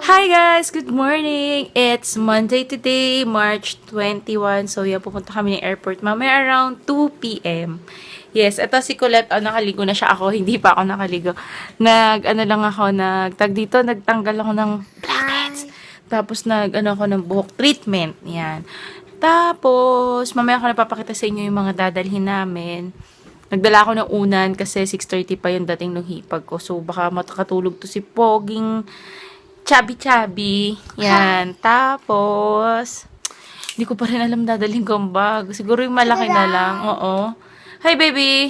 Hi guys! Good morning! It's Monday today, March 21. So, yan, pupunta kami ng airport mamaya around 2 p.m. Yes, ito si Colette. Oh, nakaligo na siya ako. Hindi pa ako nakaligo. Nagtanggal ako ng blackheads. Tapos, ako ng buhok treatment. Yan. Tapos, mamaya ako napapakita sa inyo yung mga dadalhin namin. Nagdala ako ng unan kasi 6:30 pa yung dating ng hipag ko. So, baka makatulog to si Poging chubby-chubby. Yan. Tapos, hindi ko pa rin alam dadalhin ko ang bag. Siguro yung malaki na lang. Oo. Hi, baby!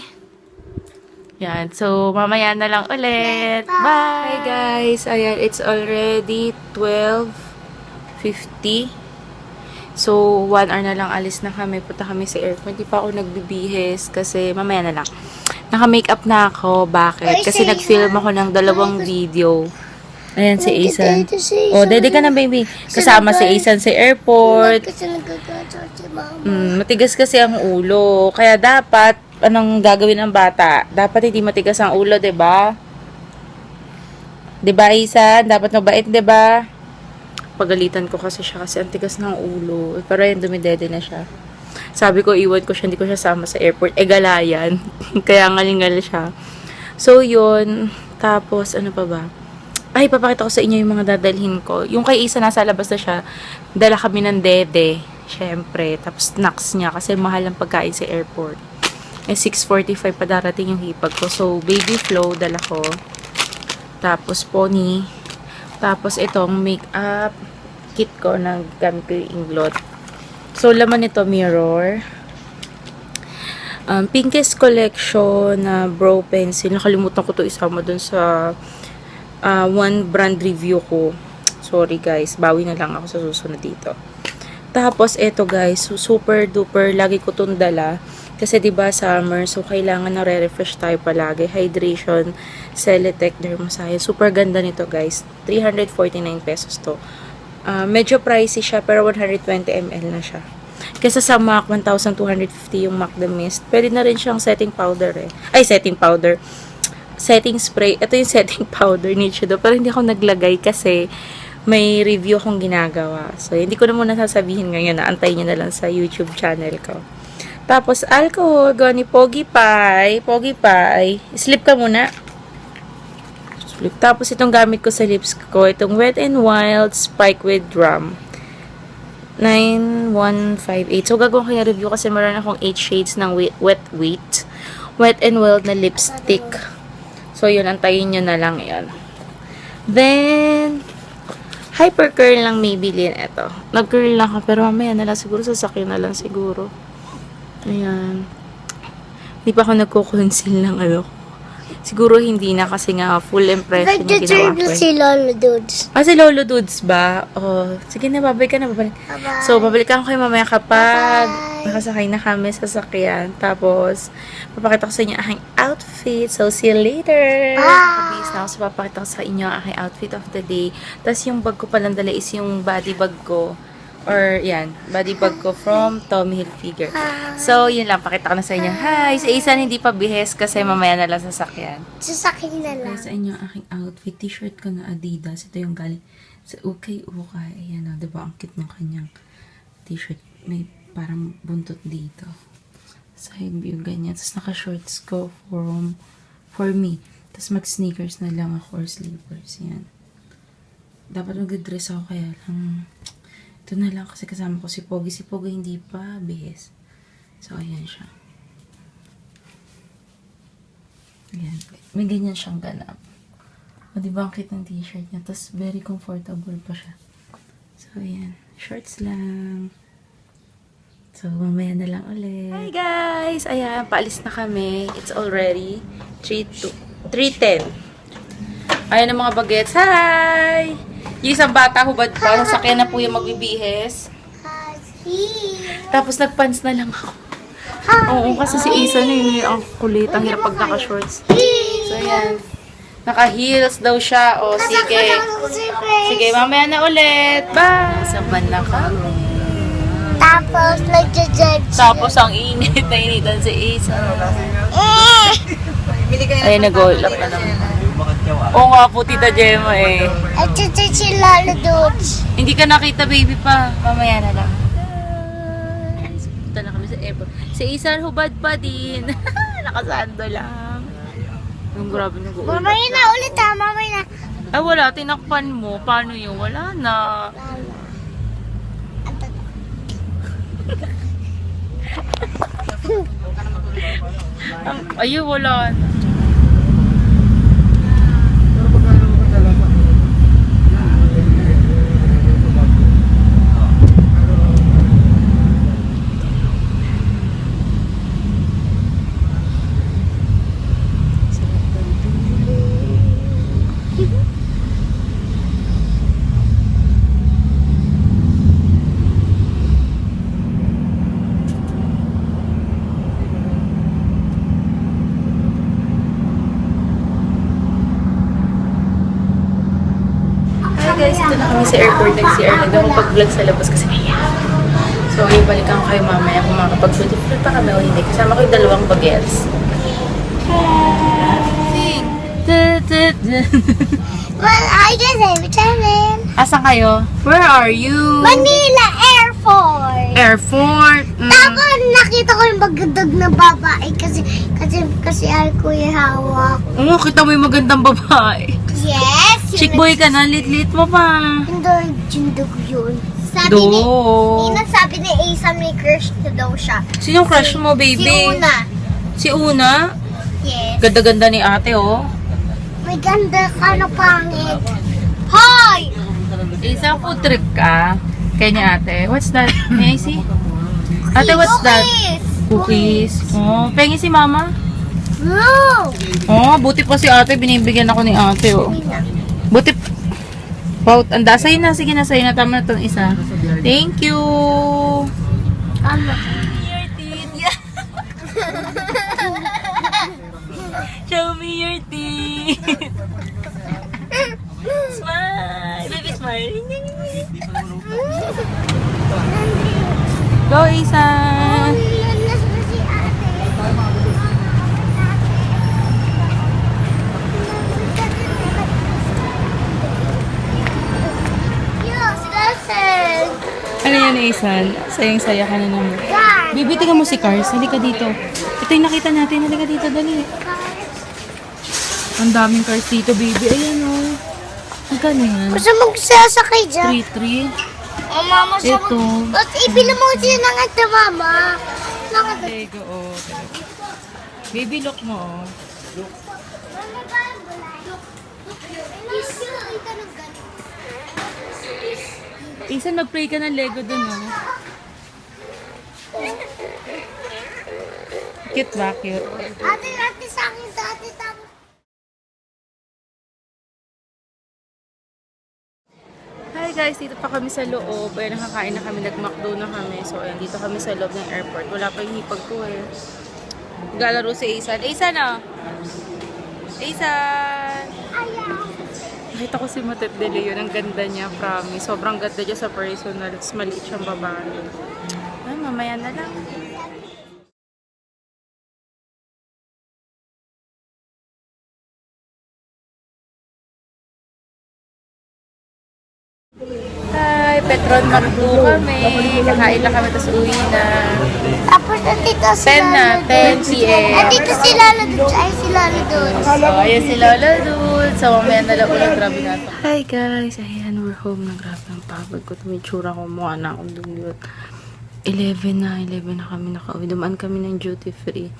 Yan. So, mamaya na lang ulit. Bye! Hi, guys. Ayan, it's already 12:50. So, 1 hour na lang alis na kami. Punta kami sa airport. Hindi pa ako nagbibihis kasi mamaya na lang. Naka-makeup na ako. Bakit? Kasi nag-film ako ng 2 video. Ayan si Ethan. Oh, dede ka na, baby. Kasama si Ethan sa airport. Matigas kasi ang ulo. Kaya dapat, anong gagawin ng bata? Dapat hindi matigas ang ulo, 'di ba? 'Di ba, Ethan? Dapat mabait, 'di ba? Pagalitan ko kasi siya kasi ang tigas ng ulo. Pero ayun, dumidede na siya. Sabi ko, iwan ko siya, hindi ko siya sama sa airport. Galayan. Kaya ngalingal siya. So, yun. Tapos, ano pa ba? Ay, papakita ko sa inyo yung mga dadalhin ko. Yung kay Isa, nasa labas na siya. Dala kami ng dede. Syempre. Tapos, snacks niya kasi mahal ang pagkain sa airport. 6:45 pa darating yung hipag ko. So, baby flow, dala ko. Tapos, pony. Tapos, itong makeup kit ko na gamit ko yung inglot. So, laman nito, mirror. Pinkest collection na brow pencil. Nakalimutan ko to isama dun sa one brand review ko. Sorry, guys. Bawi na lang ako sa susunod dito. Tapos, eto, guys. Super duper. Lagi ko itong dala. Kasi, diba, summer. So, kailangan na re-refresh tayo palagi. Hydration. Celetec Dermoscience. Super ganda nito, guys. 349 pesos to. Medyo pricey siya, pero 120 ml na siya. Kesa sa MAC, 1,250 yung MAC The Mist. Pwede na rin siyang setting powder eh. Ay, setting powder. Setting spray. Ito yung setting powder ni Chido. Pero hindi ako naglagay kasi may review akong ginagawa. So, hindi ko na muna sasabihin ngayon. Antayin nyo na lang sa YouTube channel ko. Tapos, alcohol. Gawa ni Pogi Pie. Pogi Pie. Slip ka muna. Tapos, itong gamit ko sa lips ko, itong Wet n Wild Spike with Drum. 9158. So, gagawin ko yung review kasi meron akong 8 shades ng Wet n Wild na lipstick. So, yun. Antayin nyo na lang yan. Then, hyper curl lang Maybelline. Ito. Nag-curl lang ako, pero mamaya na lang siguro. Sasakyan na lang siguro. Ayan. Hindi pa ako nagko-conceal ng ano. Siguro hindi na kasi nga full impression yung ginawa ko. Si Lolo Dudes. Si Lolo Dudes ba? Oh, sige na, babalik ka na. Babalik. Bye-bye. So, babalikan ko kayo mamaya kapag nakasakay na kami sa sasakyan. Tapos, papakita ko sa inyo ang aking outfit. So, see you later. Mabilis na ako sa papakita ko sa inyo ang aking outfit of the day. Tapos, yung bag ko palang dala is yung body bag ko. Or, yan, body bag ko from Tommy Hilfiger. So, yun lang, pakita ko na sa inyo. Hi! Sa Isan, hindi pa bihes kasi mamaya na lang sasakyan. Sasakyan na lang. Sa inyo, aking outfit. T-shirt ko na Adidas. Ito yung galing sa Ukay-Ukay. Ayan o, diba? Ang cute ng kanyang t-shirt. May parang buntot dito. Side view, ganyan. Tapos, naka-shorts ko for me. Tapos, mag-sneakers na lang ako or slippers. Yan. Dapat mag-dress ako kaya lang... Ito na lang kasi kasama ko si Pogi. Si Pogi hindi pa bihis. So, ayan siya. Ayan. May ganyan siyang ganap. O, diba ang cute ng t-shirt niya? Tapos, very comfortable pa siya. So, ayan. Shorts lang. So, mamaya na lang ulit. Hi, guys! Ayan, paalis na kami. It's already 3:10. Ayan ang mga bagets. Hi! Yung isang bata, hubad pa. Sasakyan na po yung magbibihes. Tapos nagpants na lang ako. Oo, kasi si Isa na yun. Ang kulit. Ang hirap pag naka-shorts. So, yan. Naka-heels daw siya. O, sige. Sige, mamaya na ulit. Bye! Saban na kami. Tapos, nagja-drive siya. Tapos, ang init na initan si Isa. Ayun, nag-all up na naman. Oo nga po, Tita Gemma eh. At ito si Lolo Dudes. Hindi ka nakita, baby pa. Mamaya na lang. Punta na kami sa airport. Si Isan hubad pa din. Nakasando lang. Yung grabe nag-uulat. Mamaya na ulit ha, mamaya na. Ay, wala. Tinakpan mo. Paano yun? Wala na. Ayun, wala na. Guys, ito na kami sa airport. Nag-CR na daw mag-vlog sa labas kasi kaya. So, ibalikan ko kayo mamaya kung makakapag-beautiful pa kami o hindi. Kasama ko yung dalawang bagets. Sing! Well, I guess I'm traveling. Asan kayo? Where are you? Manila Airport. Airport. Tapos nakita ko yung magandang na babae kasi ay kuya hawak. Oo, kita mo yung magandang babae. Yes. Chick boy ka na, lit-lit mo pa. Hindi, jindog yun. Sabi Do. ni, Nina, sabi ni Asa may crush na daw siya. Sinong crush mo, baby? Si Una. Si Una? Yes. Ganda-ganda ni ate, oh. May ganda ka na pangit. Hoy! Isang food trip ka. Kaya niya ate. What's that? May I see? Ate, what's that? Cookies. Oh, pengi si mama. No! Oh, buti pa si ate. Binibigyan ako ni ate, oh. Buti. Wow, anda. Sa'yo na. Sige na, sa'yo na. Tama na itong isa. Thank you. Ano? Your teeth. Show me your teeth. Smile. Baby, smile. Go, Isa. Ano yan, Isan? Sayang-saya ka na naman. Baby, tingnan mo si Cars. Halika dito. Ito yung nakita natin. Halika dito, dali. Ang daming cars dito, baby. Ayan, oh. Magkano yan? Gusto mong sasakay dyan? 3-3. Oh, mama, siya Ito. Tapos ibili mo siya ng ito, mama. Lego, oh. Baby, look mo, oh. Isan, mag-pray ka ng Lego dun, oh. Cute ba? Cute. Ate sa akin, ate tapos. Hi guys, dito pa kami sa loob. Ayan, nakakain na kami, nag-McDo na kami. So, ayan, dito kami sa loob ng airport. Wala pa yung hipag ko eh. Naglalaro si Isan. Isan ah! Isan! Ayaw. Nakita ko si Matet de Leon. Ang ganda niya, promise. Sobrang ganda niya sa personal. Tapos maliit siyang babae. Ay, mamaya na lang. Hi, Petron McDo kami. Kakain na kami, tapos uwi na. Tapos nandito si 10 na, 10 p.m. Nandito si Lolo Dudes. Ay, si Lolo Dudes. So, ayan si Lola Dul. So, mamaya na lang ulit. Grabe na ito. Hi guys. Ayan, we're home na. Grabe ang pagod ko. Tumitsura ko. Mukha na akong dumiyot. 11 na kami nakauwi. Dumaan kami ng duty free.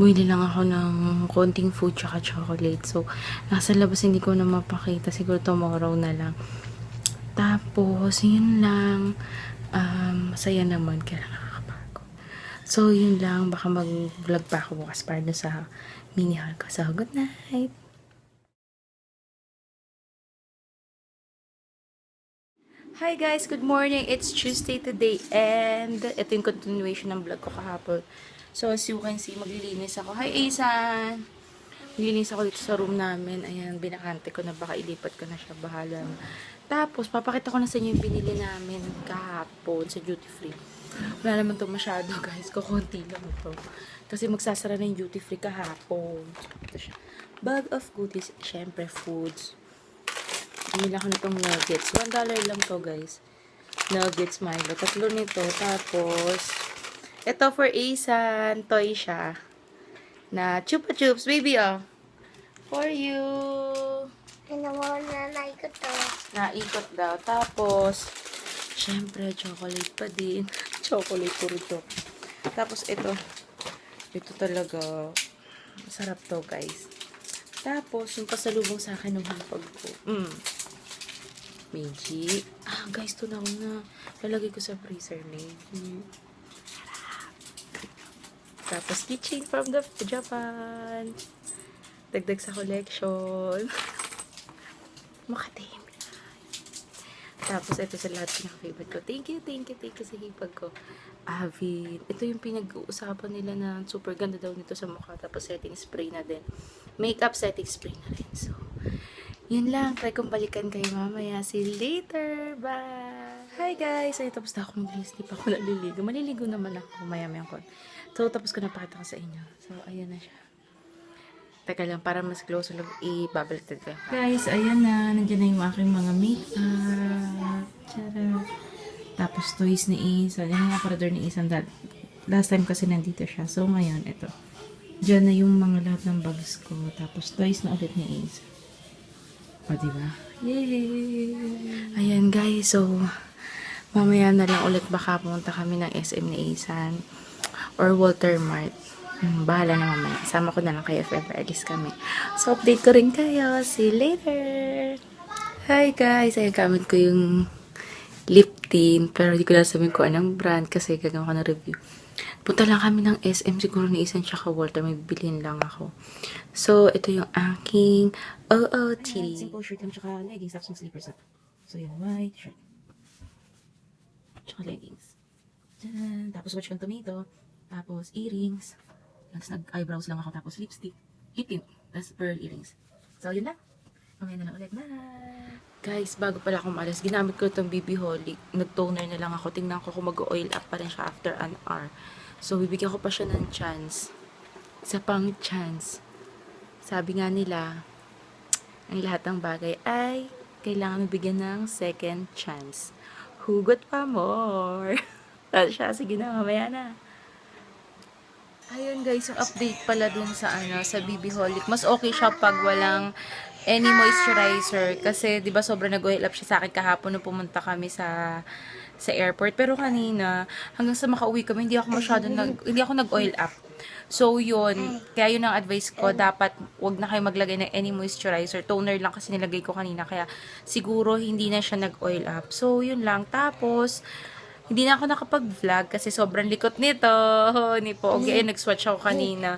Bumili lang ako ng konting food tsaka chocolate. So, nasa labas hindi ko na mapakita. Siguro tomorrow na lang. Tapos, yun lang. Masaya naman. Kaya nakakapagod. So, yun lang. Baka mag-vlog pa ako bukas para sa mini haul ko. So, good night! Hi guys! Good morning! It's Tuesday today and ito yung continuation ng vlog ko kahapon. So, as you can see, maglilinis ako. Hi, Asan! Maglilinis ako dito sa room namin. Ayan, binakante ko na baka ilipat ko na siya. Bahala. Tapos, papakita ko na sa inyo yung binili namin kahapon sa duty free. Wala naman to masyado, guys. Kukunti lang ito. Kasi magsasara na yung duty free kahapon. Ito siya. Bag of goodies. Syempre, foods. Bumili ako nitong nuggets. $1 lang to, guys. Nuggets, Milo. 3 nito. Tapos, ito for Asan. Toy siya. Na Chupa Chups. Baby, oh. For you. Ano mo na naikot to? Naikot daw. Tapos, syempre, chocolate pa din. Chocolate, puro chocolate. Tapos, ito. Ito talaga. Masarap to, guys. Tapos, yung pasalubong sa akin ng hipag ko. Meiji. Guys, ito na ako na. Lalagay ko sa freezer, Meiji. Tapos, keychain from the Japan. Dagdag sa collection. Makatim. Tapos, ito sa lahat pinaka-favorite ko. Thank you sa hipag ko. Avid. Ito yung pinag-uusapan nila na super ganda daw nito sa mukha. Tapos, setting spray na din. Makeup setting spray na rin. So, yun lang. Try kong balikan kayo mamaya. See you later. Bye! Hi guys! Ay, tapos na ako mag-linis. Di pa ako naliligo. Maliligo naman ako. Maya-maya ko. So, tapos ko napakita ko sa inyo. So, ayan na siya. Teka lang, para mas close lang, ibabaliktad ko. Guys, ayan na. Nandiyan na yung aking mga makeup. Charot. Tapos, toys ni Isan. Yan yung aparador ni Isan. Last time kasi nandito siya. So, ngayon, ito. Diyan na yung mga lahat ng bags ko. Tapos, toys na ulit ni Isan. O, diba? Yay! Ayan, guys. So, mamaya na lang ulit baka pumunta kami ng SM ni Isan. Or Walter Mart. Bahala na mamaya. Sama ko na lang kayo if ever alis kami. So, update ko rin kayo. See you later! Hi guys! Ayan, gamit ko yung lip tint. Pero hindi ko lang sabihin ko anong brand kasi gagawin ko ng review. Punta lang kami ng SM. Siguro ni Isan tsaka Walter. May bibilhin lang ako. So, ito yung aking OOTD. Simple shirt lang tsaka leggings. Tapos yung slippers na. So, yung white shirt. Tsaka leggings. Diyan. Tapos, watch kang tomato. Tapos, earrings. Tapos, nag-eyebrows lang ako. Tapos, lipstick. Lip tint. Tapos, pearl earrings. So, yun lang. Mamaya na lang ulit. Bye! Guys, bago pala akong umalis, ginamit ko itong BB Holic. Nag-toner na lang ako. Tingnan ko kung mag-oil up pa rin siya after an hour. So, bibigyan ko pa siya ng chance. Isa pang chance. Sabi nga nila, ang lahat ng bagay ay kailangan mabigyan ng second chance. Hugot pa more. Tapos siya, sige na, mamaya na. Ayun guys, yung update pala dun sa sa BB Holic. Mas okay siya pag walang any moisturizer. Kasi, di ba, sobrang nag-oil up siya sa akin kahapon nung pumunta kami sa airport. Pero kanina, hanggang sa makauwi kami, hindi ako nag-oil up. So, yun. Kaya yun ang advice ko. Dapat, wag na kayo maglagay ng any moisturizer. Toner lang kasi nilagay ko kanina. Kaya, siguro, hindi na siya nag-oil up. So, yun lang. Tapos, hindi na ako nakapag-vlog kasi sobrang likot nito. Ni Pogi. Ayun, nag-swatch ako kanina.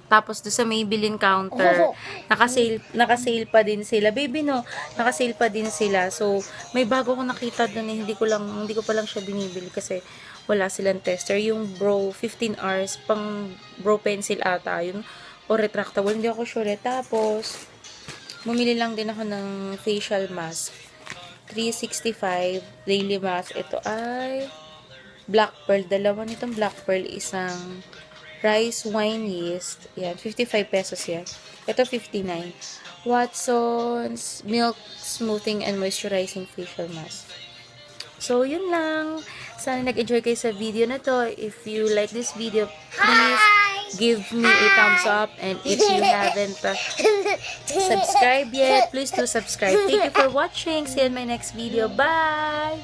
Tapos, doon sa Maybelline counter, naka-sale pa din sila. Baby, no? Naka-sale pa din sila. So, may bago ko nakita doon hindi ko pa lang siya binibili kasi wala silang tester. Yung Bro 15 hours, pang Bro pencil ata yun. O retractable, hindi ako sure. Tapos, bumili lang din ako ng facial mask. 365 daily mask. Ito ay Black Pearl. Dalawa nitong Black Pearl. Isang rice wine yeast. Yan. 55 pesos yan. Ito 59. Watson's Milk Smoothing and Moisturizing Facial Mask. So, yun lang. Sana nag-enjoy kayo sa video na to. If you like this video, please give me a thumbs up. And if you haven't subscribed yet, please do subscribe. Thank you for watching. See you in my next video. Bye!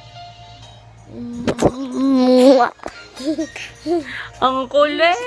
Ang kulit!